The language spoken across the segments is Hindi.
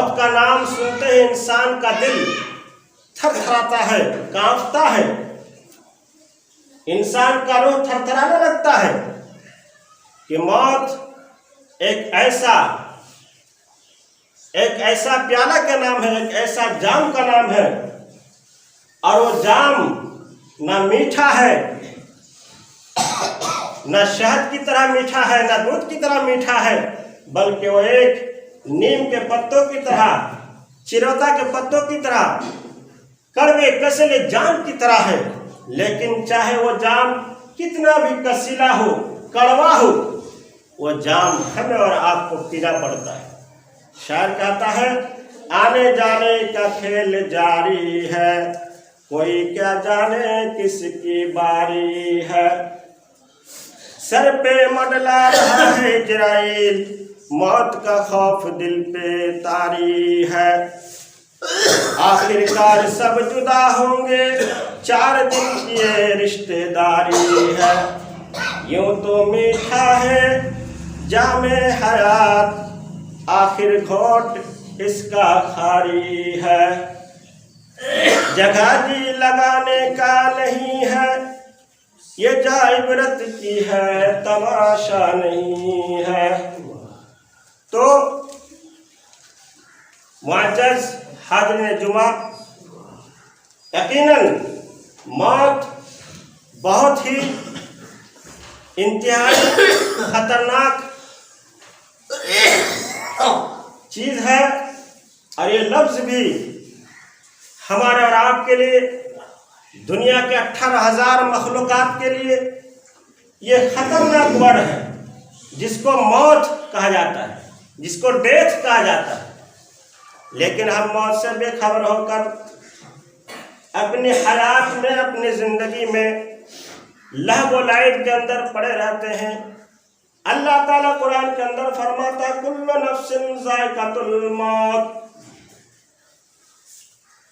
मौत का नाम सुनते ही इंसान का दिल थरथराता है, कांपता है, इंसान का रूह थरथराने लगता है कि मौत एक ऐसा प्याला का नाम है, एक ऐसा जाम का नाम है, और वो जाम ना मीठा है, ना शहद की तरह मीठा है, ना दूध की तरह मीठा है, बल्कि वो एक नीम के पत्तों की तरह, चिरौता के पत्तों की तरह, कड़वे कसले जाम की तरह है। लेकिन चाहे वो जाम कितना भी कसीला हो, कड़वा हो, वो जाम हमें और आपको पीना पड़ता है। शायर कहता है, आने जाने का खेल जारी है, कोई क्या जाने किसकी बारी है। सर पे मंडला रहा है इजराइल, मौत का खौफ दिल पे तारी है। आखिरकार सब जुदा होंगे, 4 दिन की ये रिश्तेदारी है। यूं तो मीठा है जामे हयात, आखिर घोट इसका खारी है। जगह जी लगाने का नहीं है, ये जा इबरत की है, तमाशा नहीं है। तो मुअज़्ज़ज़ हाज़िरीन जुमा, यकीनन मौत बहुत ही इंतहाई खतरनाक चीज है, और ये लफ्ज भी हमारे और आपके लिए, दुनिया के 18,000 मखलूक़ात के लिए ये खतरनाक वर्ड है, जिसको मौत कहा जाता है, जिसको डेथ कहा जाता है। लेकिन हम मौत से बेखबर होकर अपनी हयात में, अपनी जिंदगी में लहब व लाइब के अंदर पड़े रहते हैं। अल्लाह ताला कुरान के अंदर फरमाता है, कुल्लु नफ्सिन ज़ाइक़ातुल मौत,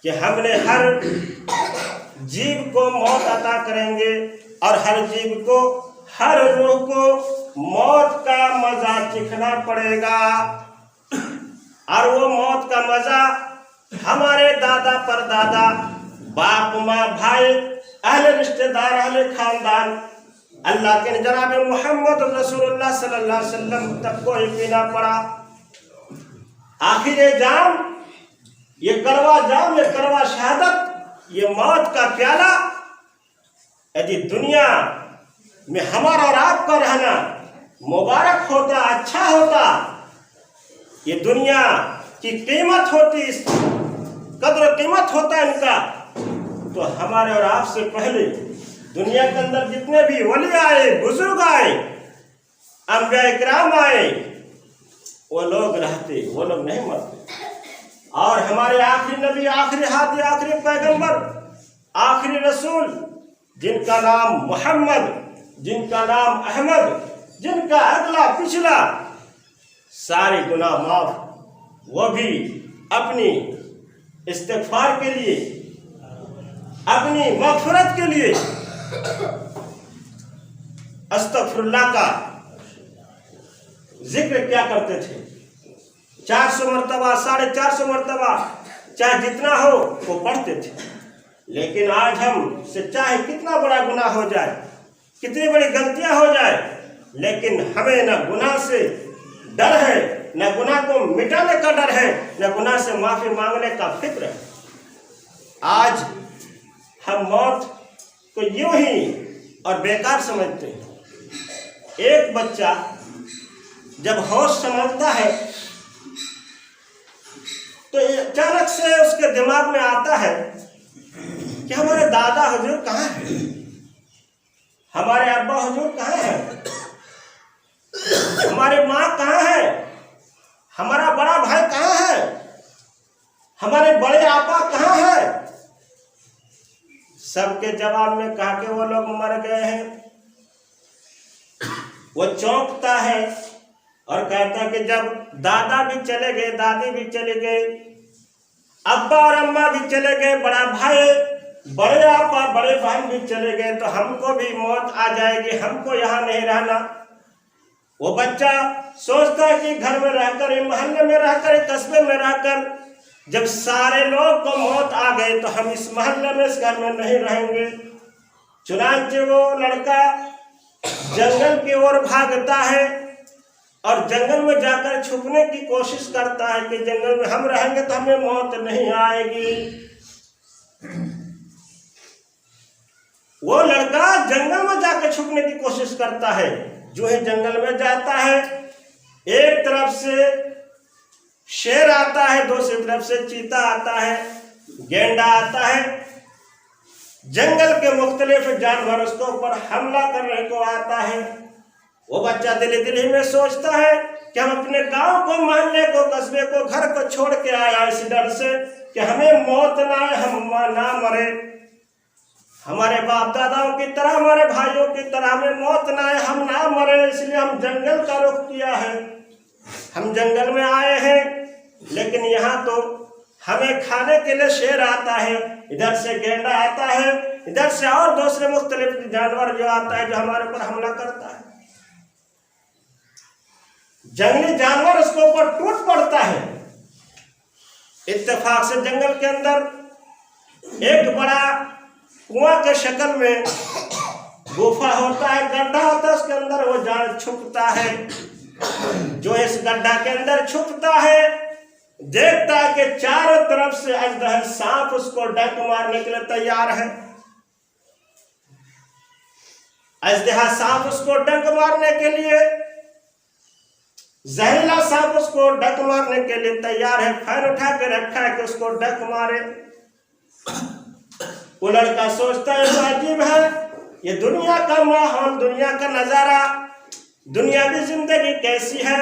कि हमने हर जीव को मौत अता करेंगे, और हर जीव को, हर रूह को मौत का मजा चखना पड़ेगा। और वो मौत का मजा हमारे दादा परदादा, बाप माँ, भाई, अहले रिश्तेदार, अहले खानदान, अल्लाह के जनाब मोहम्मद रसूलुल्लाह सल्लल्लाहु अलैहि वसल्लम तक को ही पीना पड़ा। आखिर जाम, ये कड़वा जाम, ये कड़वा शहादत, ये मौत का प्याला, यदि दुनिया में हमारा और आपका रहना मुबारक होता, अच्छा होता, ये दुनिया की कीमत होती, कद्र कीमत होता इनका, तो हमारे और आपसे पहले दुनिया के अंदर जितने भी वली आए, बुजुर्ग आए, अंबिया इकराम आए, वो लोग रहते, वो लोग नहीं मरते। और हमारे आखिरी नबी, आखिरी हादी, आखिरी पैगंबर, आखिरी रसूल, जिनका नाम मोहम्मद, जिनका नाम अहमद, जिनका अगला पिछला सारे गुनाह माफ, वो भी अपनी इस्तिग़फ़ार के लिए, अपनी मग़फ़िरत के लिए अस्तग़फ़िरुल्लाह का जिक्र क्या करते थे, 400 मरतबा, 450 मरतबा, चाहे जितना हो वो पढ़ते थे। लेकिन आज हम से चाहे कितना बड़ा गुनाह हो जाए, कितनी बड़ी गलतियां हो जाए, लेकिन हमें न गुनाह से डर है, न गुनाह को मिटाने का डर है, न गुनाह से माफी मांगने का फिक्र है। आज हम मौत को यूं ही और बेकार समझते हैं। एक बच्चा जब होश संभलता है तो अचानक से उसके दिमाग में आता है कि हमारे दादा हुजूर कहाँ हैं, हमारे अब्बा हुजूर कहाँ हैं, हमारी माँ कहाँ है, हमारा बड़ा भाई कहाँ है, हमारे बड़े आपा कहाँ है। सबके जवाब में कहा कि वो लोग मर गए हैं। वो चौंकता है और कहता कि जब दादा भी चले गए, दादी भी चले गए, अब्बा और अम्मा भी चले गए, बड़ा भाई, बड़े आपा, बड़े बहन भी चले गए, तो हमको भी मौत आ जाएगी, हमको यहाँ नहीं रहना। वो बच्चा सोचता है कि घर में रहकर, मोहल्ले में रहकर, कस्बे में रहकर जब सारे लोग को मौत आ गए तो हम इस मोहल्ले में, इस घर में नहीं रहेंगे। चुनांचे वो लड़का जंगल की ओर भागता है और जंगल में जाकर छुपने की कोशिश करता है कि जंगल में हम रहेंगे तो हमें मौत नहीं आएगी। वो लड़का जंगल में जाकर छुपने की कोशिश करता है। जो है जंगल में जाता है, एक तरफ से शेर आता है, दूसरी तरफ से चीता आता है, गेंडा आता है। जंगल के मुख्तलिफ जानवर उसके ऊपर हमला करने को आता है। वो बच्चा दिल दिल में सोचता है कि हम अपने गांव को, मोहल्ले को, कस्बे को, घर को छोड़ के आया इस डर से कि हमें मौत ना आए, हम ना मरे, हमारे बाप दादाओं की तरह, हमारे भाइयों की तरह हमें मौत ना आए, हम ना मरे, इसलिए हम जंगल का रुख किया है। हम जंगल में आए हैं, लेकिन यहाँ तो हमें खाने के लिए शेर आता है, इधर से गेंडा आता है, इधर से और दूसरे मुख्तलिफ जानवर जो आता है जो हमारे ऊपर हमला करता है। जंगली जानवर उसके ऊपर टूट पड़ता है। इत्तेफाक से जंगल के अंदर एक बड़ा कुआं के शक्ल में गुफा होता है, गड्ढा होता है, उसके अंदर वो जान छुपता है। जो इस गड्ढा के अंदर छुपता है, देखता है कि चारों तरफ से अजदह सांप उसको डंक मारने के लिए तैयार है। अजदहा सांप उसको डंक मारने के लिए, जहरीला सांप उसको डंक मारने के लिए तैयार है। फैन उठा के रखा है कि उसको डंक मारे। वो लड़का सोचता है तो अजीब है, ये दुनिया का माहौल, दुनिया का नजारा, दुनियावी जिंदगी कैसी है।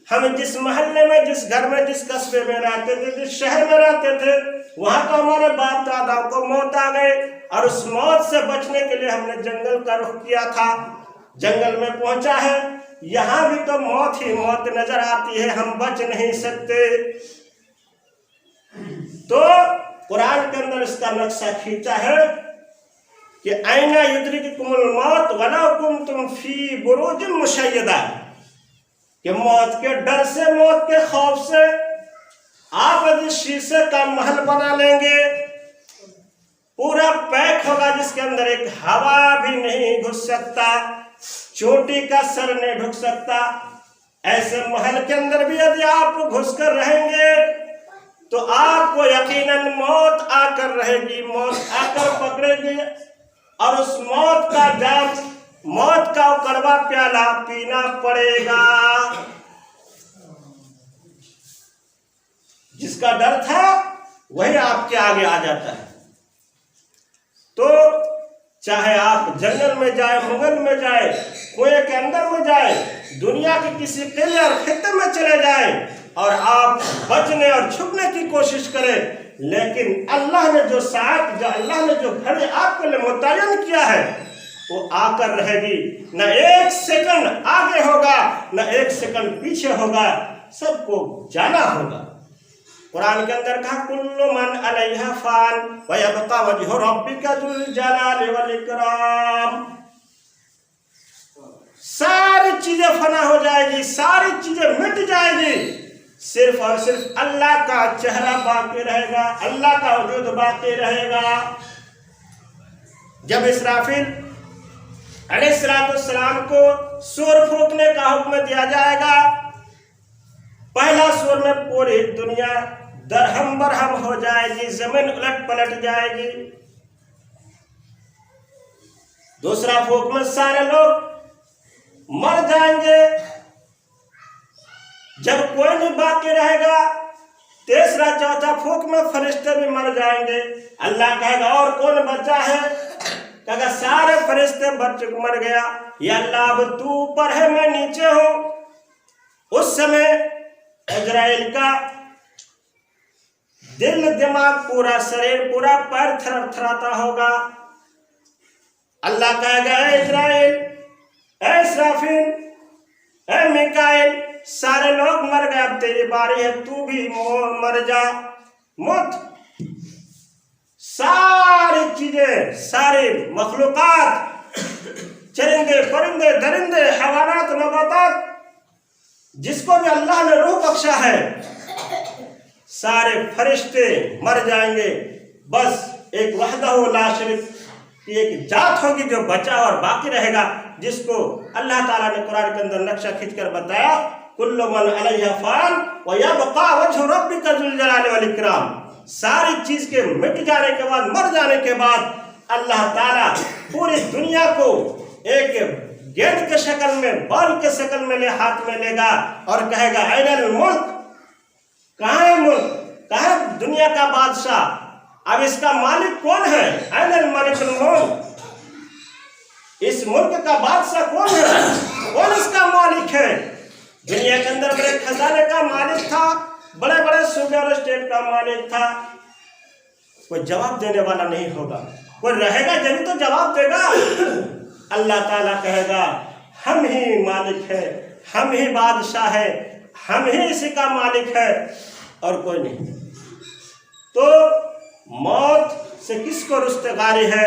हम जिस मोहल्ले में, जिस घर में, जिस कस्बे में रहते थे, जिस शहर में रहते थे, वहां तो हमारे बाप दादाओं को मौत आ गए और उस मौत से बचने के लिए हमने जंगल का रुख किया था। जंगल में पहुंचा है, यहाँ भी तो मौत ही मौत नजर आती है, हम बच नहीं सकते। तो कुरान के अंदर इसका नक्शा खींचा है कि आईना युद्रिकुमुल मौत वलौ कुंतुम फी बुरूजिन मुशय्यदा, कि मौत के डर से, मौत के खौफ से आप यदि शीशे का महल बना लेंगे, पूरा पैक होगा, जिसके अंदर एक हवा भी नहीं घुस सकता, चोटी का सर नहीं ढुक सकता, ऐसे महल के अंदर भी यदि आप घुसकर रहेंगे तो आपको यकीनन मौत आकर रहेगी, मौत आकर पकड़ेगी और उस मौत का जाम, मौत का कड़वा प्याला पीना पड़ेगा। जिसका डर था वही आपके आगे आ जाता है। तो चाहे आप जंगल में जाए, मुगल में जाए, कुएं के अंदर में जाए, दुनिया के किसी किले और खित्ते में चले जाए और आप बचने और छुपने की कोशिश करें, लेकिन अल्लाह ने जो साथ, जो अल्लाह ने जो घड़ी आपके लिए मुतय्यन किया है वो आकर रहेगी। न एक सेकंड आगे होगा, न एक सेकंड पीछे होगा, सबको जाना होगा। कुरान के अंदर कहा कुल्लु मन अलैहा फान व यबका वजहु रब्बिका जुल जलाल वल इकराम। सारी चीजें फना हो जाएगी, सारी चीजें मिट जाएगी, सिर्फ और सिर्फ अल्लाह का चेहरा बाकी रहेगा, अल्लाह का वजूद बाकी रहेगा। जब इसराफिल अलैहिस्सलाम को सूर फूंकने का हुक्म दिया जाएगा, पहला सूर में पूरी दुनिया दरहम बरहम हो जाएगी, जमीन उलट पलट जाएगी। दूसरा फूंक में सारे लोग मर जाएंगे। जब कोई नहीं बाकी रहेगा, तीसरा चौथा फूंक में फरिश्ते भी मर जाएंगे। अल्लाह कहेगा और कौन बचा है? कहेगा सारे फरिश्ते मर गया। या अल्लाह अब तू ऊपर है, मैं नीचे हूं। उस समय इजराइल का दिल, दिमाग, पूरा शरीर, पूरा पैर थर थराता होगा। अल्लाह कहेगा ए इजराइल, ए इसराफिल, ए मिकाइल, सारे लोग मर गए, अब तेरी बारी है, तू भी मर जा। मौत, सारी चीजें, सारी मखलूकात चरिंदे परिंदे दरिंदे हैवानात नबातात, जिसको भी अल्लाह ने रूह बख्शा है, सारे फरिश्ते मर जाएंगे। बस एक वहदहु ला शरीक की एक जात होगी जो बचा और बाकी रहेगा, जिसको अल्लाह ताला ने कुरान के अंदर नक्शा खींचकर बताया, कुल्लु मन अलैहा फान व यबका वजहु रब्बिका जुल जलाली वल इकराम। सारी चीज के मिट जाने के बाद, मर जाने के बाद अल्लाह ताला पूरी दुनिया को एक गेंद के शक्ल में, बॉल के शक्ल में हाथ में लेगा और कहेगा ऐनल मुल्क, कहाँ है मुल्क, कहाँ है दुनिया का बादशाह, अब इसका मालिक कौन है? ऐनल मालिकुल मुल्क, इस मुल्क का बादशाह कौन है, कौन इसका मालिक है? दुनिया के अंदर बड़े खजाने का मालिक था, बड़े बड़े सूबे और स्टेट का मालिक था, कोई जवाब देने वाला नहीं होगा, कोई रहेगा जब तो जवाब देगा। अल्लाह ताला कहेगा हम ही मालिक है, हम ही बादशाह है, हम ही इसी का मालिक है और कोई नहीं। तो मौत से किसको रुस्तगारी है?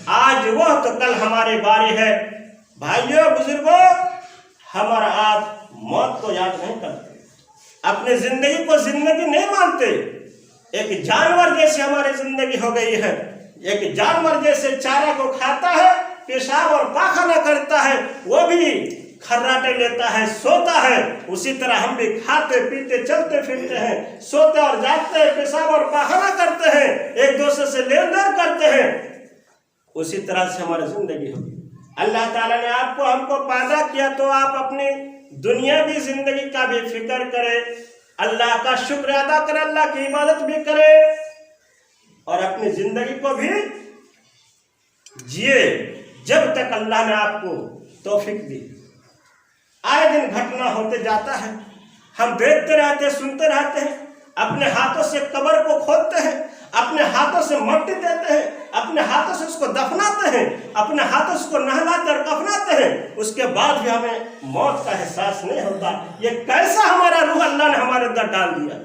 आज वह तो कल हमारी बारी है। भाइयों बुजुर्गों, हमारा आप मौत को याद नहीं करते, अपने जिंदगी को जिंदगी नहीं मानते। एक जानवर जैसे हमारी जिंदगी हो गई है, एक जानवर जैसे चारा को खाता है, पेशाब और पाखाना करता है, वो भी खर्राटे लेता है, सोता है, उसी तरह हम भी खाते पीते चलते फिरते हैं, सोते और जागते हैं, पेशाब और पाखाना करते हैं, एक दूसरे से लेन देन करते हैं। उसी तरह से हमारी जिंदगी होगी। अल्लाह ताला ने आपको हमको पैदा किया तो आप अपनी दुनियावी जिंदगी का भी फिक्र करें, अल्लाह का शुक्र अदा करें, अल्लाह की इबादत भी करें और अपनी जिंदगी को भी जिए जब तक अल्लाह ने आपको तौफीक दी। आए दिन घटना होते जाता है, हम देखते रहते हैं, सुनते रहते हैं, अपने हाथों से कब्र को खोदते हैं, अपने हाथों से मट्टी देते हैं, अपने हाथों से उसको दफनाते हैं, अपने हाथों से उसको नहलाते और कफनाते हैं, उसके बाद भी हमें मौत का एहसास नहीं होता। ये कैसा हमारा रूह अल्लाह ने हमारे अंदर डाल दिया,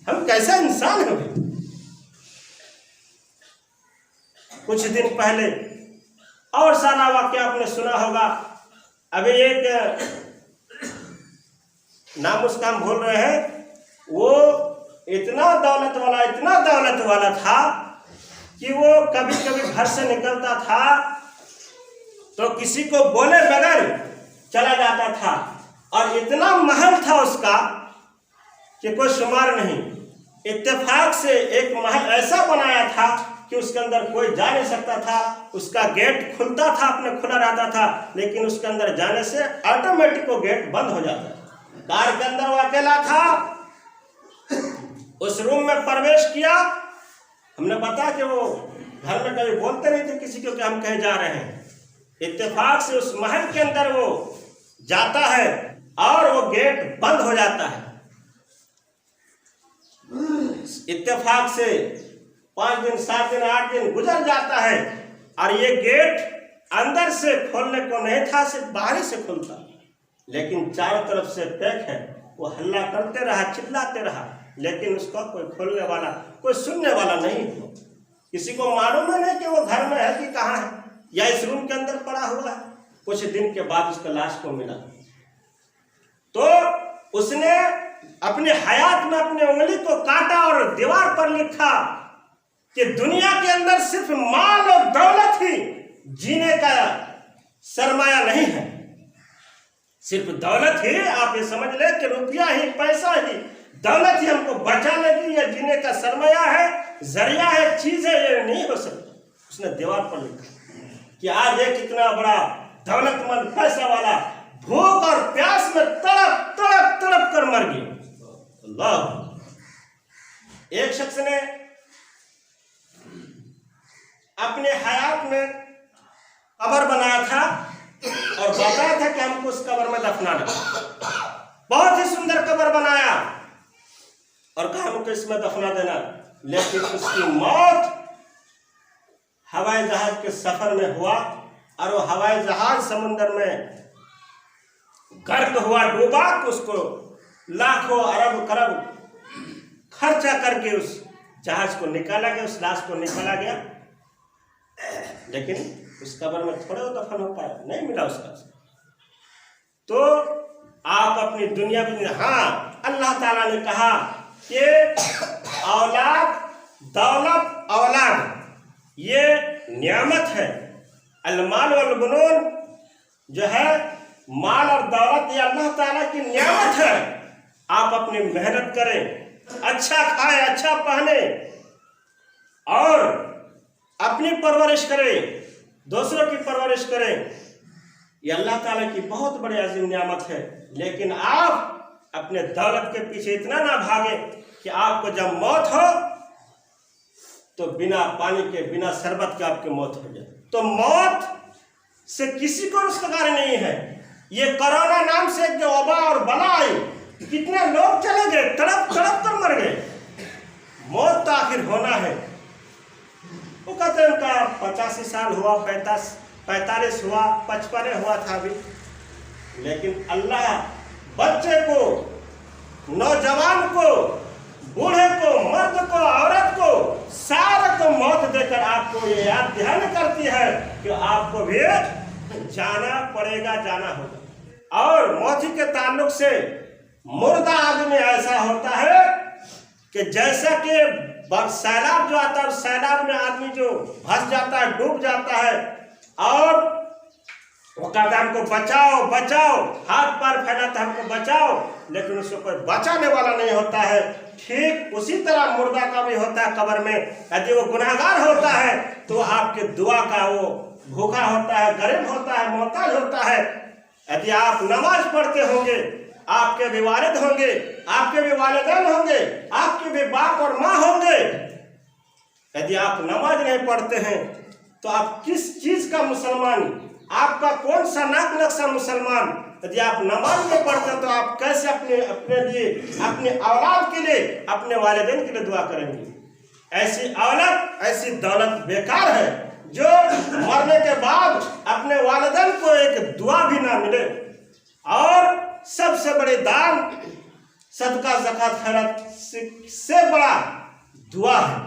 हम कैसा इंसान हैं भाई। कुछ दिन पहले और सारा वाक्य आपने सुना होगा। अभी एक नाम उसका हम भूल रहे हैं, वो इतना दौलत वाला था कि वो कभी कभी घर से निकलता था तो किसी को बोले बगैर चला जाता था, और इतना महल था उसका कि कोई शुमार नहीं। इत्तेफाक से एक महल ऐसा बनाया था कि उसके अंदर कोई जा नहीं सकता था, उसका गेट खुलता था, अपने खुला रहता था, लेकिन उसके अंदर जाने से ऑटोमेटिक वो गेट बंद हो जाता। कार के अंदर वो अकेला था, उस रूम में प्रवेश किया। हमने बताया कि वो घर में कभी बोलते नहीं थे किसी को कि हम कहीं जा रहे हैं। इत्तेफाक से उस महल के अंदर वो जाता है और वो गेट बंद हो जाता है। इत्तेफाक से 5 दिन 7 दिन 8 दिन गुजर जाता है और ये गेट अंदर से खोलने को नहीं था, सिर्फ बाहर से खुलता, लेकिन चारों तरफ से पैक है। वो हल्ला करते रहा, चिल्लाते रहा, लेकिन उसका कोई खोलने वाला, कोई सुनने वाला नहीं हो। किसी को मालूम है नहीं कि वो घर में है कि कहाँ है, या इस रूम के अंदर पड़ा हुआ है। कुछ दिन के बाद उसका लाश को मिला तो उसने अपने हयात में अपनी उंगली को काटा और दीवार पर लिखा कि दुनिया के अंदर सिर्फ माल और दौलत ही जीने का सरमाया नहीं है। सिर्फ दौलत ही, आप ये समझ ले कि रुपया ही, पैसा ही, दौलत ही हमको बचाने की या जीने का सरमाया है, जरिया है, चीज है, ये नहीं हो सकता। उसने दीवार पर लिखा कि आज एक इतना बड़ा दौलतमंद पैसा वाला भूख और प्यास में तड़प तड़प तड़प कर मर गया। अल्लाह। एक शख्स ने अपने हयात में कब्र बनाया था और बताया था कि हमको उस कब्र में दफनाना। बहुत ही सुंदर कब्र बनाया और कहा हमको इसमें दफना देना, लेकिन उसकी मौत हवाई जहाज के सफर में हुआ और वो हवाई जहाज समुद्र में गर्क हुआ, डूबा, तो उसको लाखों अरब खरब खर्चा करके उस जहाज को निकाला गया, उस लाश को निकाला गया, लेकिन उस कब्र में थोड़े वो दफन हो पाया, नहीं मिला उसका। तो आप अपनी दुनिया में, हाँ अल्लाह ताला ने कहा कि औलाद, दौलत, औलाद ये नियामत है। अलमाल वल बनुन जो है, माल और दौलत ये अल्लाह ताला की नियामत है। आप अपनी मेहनत करें, अच्छा खाएं, अच्छा पहने और अपनी परवरिश करें, दूसरों की परवरिश करें। ये अल्लाह ताला की बहुत बड़ी अजीम नियामत है। लेकिन आप अपने दौलत के पीछे इतना ना भागे कि आपको जब मौत हो तो बिना पानी के, बिना शरबत के आपकी मौत हो जाए। तो मौत से किसी को रुस्तगारी नहीं है। ये कोरोना नाम से एक जो वबा और बला आई, कितने लोग चले गए, तड़प तड़प कर मर गए। मौत तो आखिर होना है। वो कहते हैं उनका 85 साल हुआ, 45 हुआ, 55 हुआ था अभी। लेकिन अल्लाह बच्चे को, नौजवान को, बूढ़े को, मर्द को, औरत को, सारे को मौत देकर आपको ये याद ध्यान करती है कि आपको भी जाना पड़ेगा, जाना होगा। और मौत के ताल्लुक से मुर्दा आदमी ऐसा होता है कि जैसा कि सैलाब जो आता है, सैलाब में आदमी जो फंस जाता है, डूब जाता है, और वो कहता है हमको बचाओ बचाओ, हाथ पैर फैलाता है हमको बचाओ, लेकिन उसको कोई बचाने वाला नहीं होता है। ठीक उसी तरह मुर्दा का भी होता है कब्र में। यदि वो गुनाहगार होता है तो आपके दुआ का वो भूखा होता है, गरीब होता है, मोहताज होता है। यदि आप नमाज पढ़ते होंगे, आपके भी वालिद होंगे, आपके भी वालिदैन होंगे, आपके भी बाप और माँ होंगे। यदि आप नमाज नहीं पढ़ते हैं तो आप किस चीज का मुसलमान, आपका कौन सा नाक नक्शा मुसलमान। यदि आप नमाज नहीं पढ़ते तो आप कैसे अपने लिए, अपने औलाद के लिए, अपने वालिदैन के लिए दुआ करेंगे। ऐसी औलाद, ऐसी दौलत बेकार है जो मरने के बाद अपने वालिदैन को एक दुआ भी ना मिले। और सबसे बड़े दान सदका, ज़कात, खैरात से बड़ा दुआ है।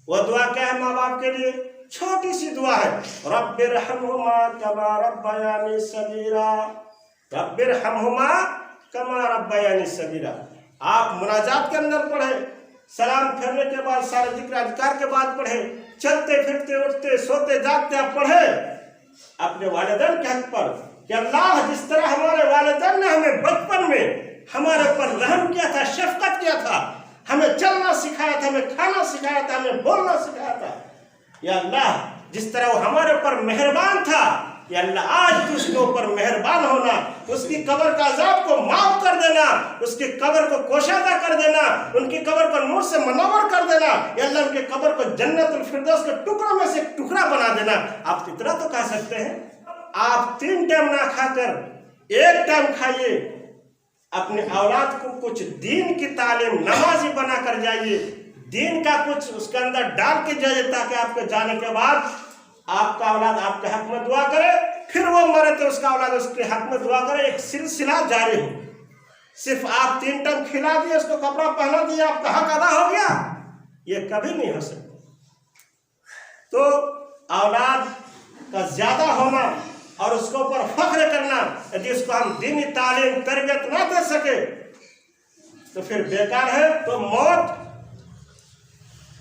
वह दुआ क्या है? माँ बाप के लिए छोटी सी दुआ है, रब्बिरहम्हुमा कमा रब्बयानी सगीरा, रब्बिरहम्हुमा कमा रब्बयानी सगीरा। आप मुनाजात के अंदर पढ़े, सलाम फेरने के बाद, सारे जिक्र अज़कार के बाद पढ़े, चलते फिरते उठते सोते जागते आप पढ़े अपने वालिदैन के हक पर कि अल्लाह जिस तरह हमारे वालिदैन ने हमें बचपन में हमारे ऊपर रहम किया था, शफकत किया था, हमें चलना सिखाया था, हमें खाना सिखाया था, हमें बोलना सिखाया था, या अल्लाह जिस तरह वो हमारे ऊपर मेहरबान था, या अल्लाह आज तो उसके ऊपर मेहरबान होना, उसकी कब्र का अजाब को माफ कर देना, उसकी कब्र को कोशादा कर देना, उनकी कब्र को नूर से मनव्वर कर देना, या अल्लाह उनके कब्र को जन्नतुल फिरदौस के टुकड़ों में से एक टुकड़ा बना देना। आप इतना तो कह सकते हैं। आप 3 टाइम ना खाकर 1 टाइम खाइए, अपने औलाद को कुछ दीन की तालीम, नमाजी बना कर जाइए, दीन का कुछ उसके अंदर डाल के जाइए, ताकि आपके जाने के बाद आपका औलाद आपके हक में दुआ करे, फिर वो मरे तो उसका औलाद उसके हक में दुआ करे, एक सिलसिला जारी हो। सिर्फ आप 3 टाइम खिला दिए, उसको कपड़ा पहना दिया, आपका हक अदा हो गया, ये कभी नहीं हो सकता। तो औलाद का ज्यादा होना और उसके ऊपर फख्र करना, यदि उसको हम दीनी तालीम, तरबियत ना दे सके तो फिर बेकार है। तो मौत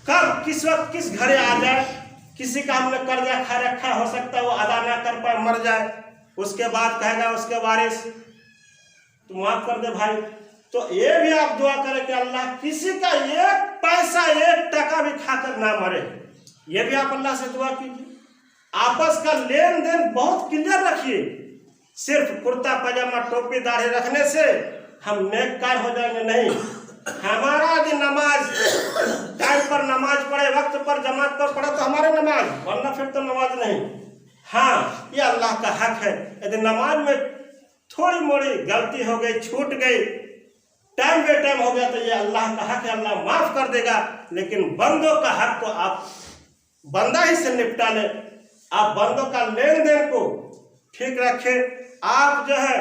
कब, किस वक्त, किस घरे आ जाए। किसी का हमने कर्जा खा रखा, हो सकता है वो अदा ना कर पाए, मर जाए, उसके बाद कहेगा उसके वारिस तुम माफ कर दे भाई। तो ये भी आप दुआ करें कि अल्लाह किसी का 1 पैसा 1 टका भी खाकर ना मरे। ये भी आप अल्लाह से दुआ कीजिए। आपस का लेन देन बहुत क्लियर रखिए। सिर्फ कुर्ता पजामा टोपी दाढ़ी रखने से हम नेककार हो जाएंगे, नहीं। हमारा यदि नमाज टाइम पर नमाज पढ़े, वक्त पर जमात पर पढ़े तो हमारे नमाज, वरना फिर तो नमाज नहीं। हाँ, ये अल्लाह का हक है। यदि नमाज में थोड़ी मोड़ी गलती हो गई, छूट गई, टाइम बे टाइम हो गया, तो ये अल्लाह का हक है, अल्लाह माफ कर देगा। लेकिन बंदों का हक को आप बंदा ही से निपटा ले। आप बंदों का लेन देन को ठीक रखें। आप जो है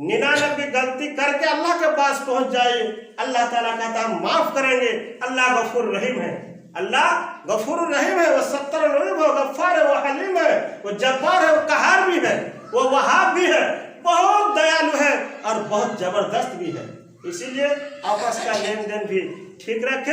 99 गलती करके अल्लाह के पास पहुंच जाइए, अल्लाह ताला कहता है माफ करेंगे। अल्लाह गफूर रहीम है। अल्लाह गफूर रहीम है, वो सत्तर रहीम है, वो गफ्फार है, वो हलीम है, वो जब्बार है, वो कहार भी है, वो वहाब भी है, बहुत दयालु है और बहुत जबरदस्त भी है। इसीलिए आपस का लेन देन भी ठीक रखें।